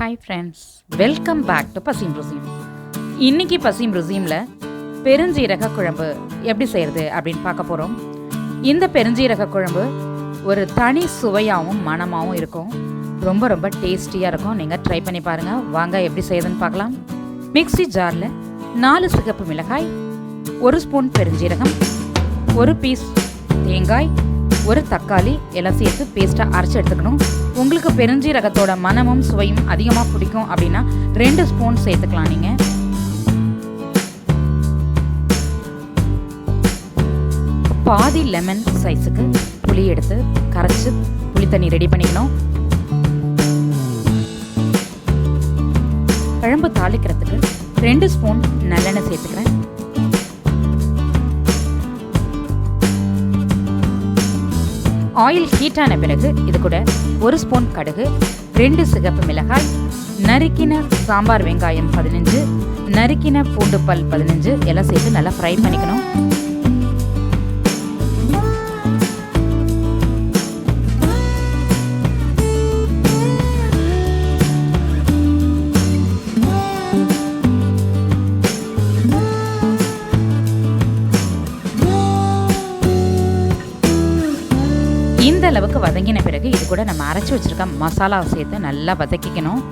Hi friends, welcome back to பசீம் ருசீம். இன்றைக்கி பசீம் ருசீமில் பெருஞ்சீரக குழம்பு எப்படி செய்கிறது அப்படின்னு பார்க்க போகிறோம். இந்த பெருஞ்சீரக குழம்பு ஒரு தனி சுவையாகவும் மணமாகவும் இருக்கும். ரொம்ப ரொம்ப டேஸ்டியாக இருக்கும். நீங்கள் ட்ரை பண்ணி பாருங்கள். வாங்க எப்படி செய்யுதுன்னு பார்க்கலாம். மிக்ஸி ஜாரில் 4 சிகப்பு மிளகாய், 1 ஸ்பூன் பெருஞ்சீரகம், 1 பீஸ் தேங்காய், 1 தக்காளி எல்லாம் சேர்த்து பேஸ்ட்டாக அரைச்சி எடுத்துக்கணும். உங்களுக்கு பெருஞ்சீரகத்தோட மனமும் சுவையும் அதிகமாக பிடிக்கும் அப்படின்னா 2 ஸ்பூன் சேர்த்துக்கலாம். நீங்கள் பாதி லெமன் சைஸுக்கு புளி எடுத்து கரைச்சி புளி தண்ணி ரெடி பண்ணிக்கணும். குழம்பு தாளிக்கிறதுக்கு 2 ஸ்பூன் நல்லெண்ணெய் சேர்த்துக்கிறேன். ஆயில் ஹீட்டான பிறகு இது கூட 1 ஸ்பூன் கடுகு, 2 சிகப்பு மிளகாய், நறுக்கின சாம்பார் வெங்காயம் 15, நறுக்கின பூண்டு பல் 15 எல்லாம் சேர்த்து நல்லா ஃப்ரை பண்ணிக்கணும். இந்த அளவுக்கு வதங்கின பிறகு இது கூட நம்ம அரைச்சி வச்சிருக்க மசாலாவை சேர்த்து நல்லா வதக்கிக்கணும்.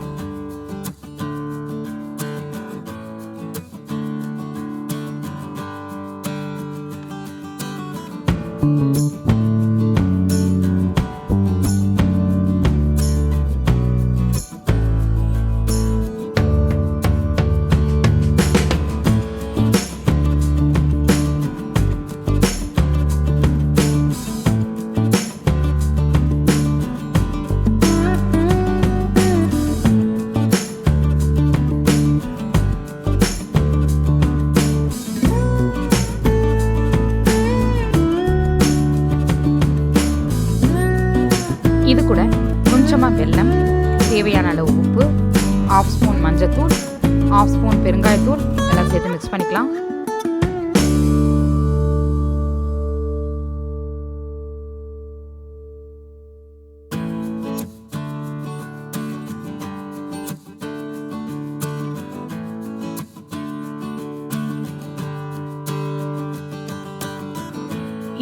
இது கூட கொஞ்சமாக வெல்லம், தேவையான அளவு உப்பு, 1/2 ஸ்பூன் மஞ்சத்தூள், 1/2 ஸ்பூன் பெருங்காயத்தூள் எல்லாம் சேர்த்து மிக்ஸ் பண்ணிக்கலாம்.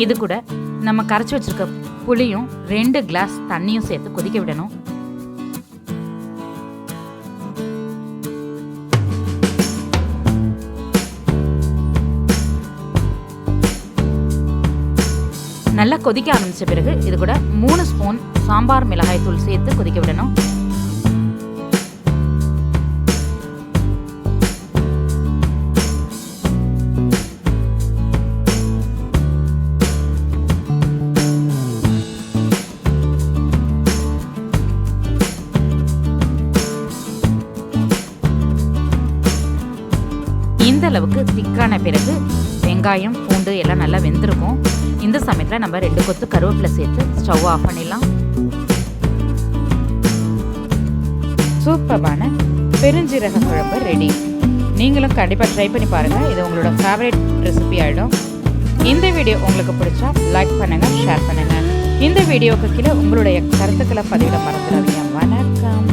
இது கூட நம்ம கரைச்சி வச்சிருக்க புளியும் 2 கிளாஸ் தண்ணியும் சேர்த்து கொதிக்க விடணும். நல்லா கொதிக்க ஆரம்பிச்ச பிறகு இது கூட 3 ஸ்பூன் சாம்பார் மிளகாய் தூள் சேர்த்து கொதிக்க விடணும். இந்த அளவுக்கு திக்கான பிறகு வெங்காயம் பூண்டு எல்லாம் நல்லா வெந்திருக்கும். இந்த சமயத்தில் நம்ம 2 கொத்து கருவேப்பிலை சேர்த்து ஸ்டவ் ஆஃப் பண்ணிடலாம். சூப்பரான பெருஞ்சீரக குழம்பு ரெடி. நீங்களும் கண்டிப்பாக ட்ரை பண்ணி பாருங்கள். இது உங்களோட ஃபேவரட் ரெசிபி ஆகிடும். இந்த வீடியோ உங்களுக்கு பிடிச்சா லைக் பண்ணுங்கள், ஷேர் பண்ணுங்கள். இந்த வீடியோவுக்கு கீழே உங்களுடைய கருத்துக்களை பதிவிட மறந்துடாதீங்க. வணக்கம்.